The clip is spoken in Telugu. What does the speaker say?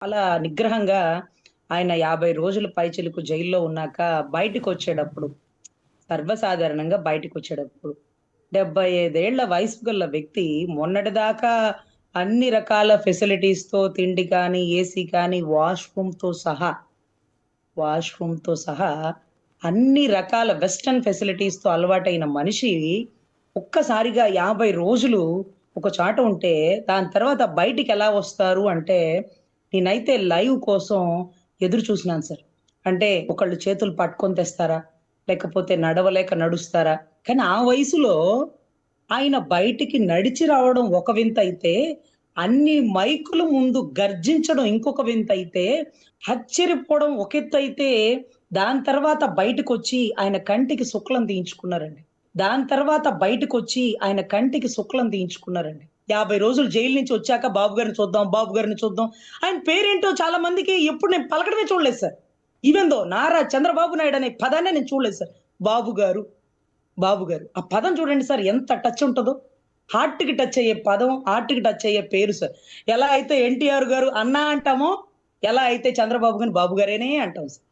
అలా నిగ్రహంగా ఆయన 50 రోజులు పైచిలుకు జైల్లో ఉన్నాక బయటికొచ్చేటప్పుడు, సర్వసాధారణంగా బయటికొచ్చేటప్పుడు 75 ఏళ్ల వయసు గల వ్యక్తి మొన్నటిదాకా అన్ని రకాల ఫెసిలిటీస్‌తో తిండి కానీ, ఏసీ కానీ, వాష్‌రూమ్‌తో సహా అన్ని రకాల వెస్టర్న్ ఫెసిలిటీస్‌తో అలవాటైన మనిషి ఒక్కసారిగా 50 రోజులు ఒక చాట ఉంటే, దాని తర్వాత బయటికెలా వస్తారు అంటే, నేనైతే లైవ్ కోసం ఎదురు చూసినాను సార్. అంటే ఒకళ్ళు చేతులు పట్టుకొని తెస్తారా? లేకపోతే నడవలేక నడుస్తారా? కానీ ఆ వయసులో ఆయన బయటికి నడిచి రావడం ఒక వింతైతే, అన్ని మైకుల ముందు గర్జించడం ఇంకొక వింతైతే, ఆశ్చర్యపోవడం ఒక ఎత్తైతే, దాని తర్వాత బయటకొచ్చి ఆయన కంటికి శుక్లం తీయించుకున్నారండి. దాని తర్వాత బయటకొచ్చి ఆయన కంటికి శుక్లం తీయించుకున్నారండి. 50 రోజులు జైలు నుంచి వచ్చాక బాబు గారిని చూద్దాం, బాబు గారిని చూద్దాం. ఆయన పేరేంటో చాలా మందికి ఎప్పుడు నేను పలకడమే చూడలేదు sir. Even though Nara Chandrababu Naidu అనే పదాన్నే నేను చూడలేదు సార్. బాబు గారు, బాబు గారు. ఆ పదం చూడండి సార్ ఎంత టచ్ ఉంటదో. హార్ట్‌కి టచ్ అయ్యే పదం, హార్ట్‌కి టచ్ అయ్యే పేరు సార్. ఎలా అయితే ఎన్టీఆర్ గారు అన్న అంటామో, ఎలా అయితే చంద్రబాబు గారిని బాబు గారనే అంటాం సార్.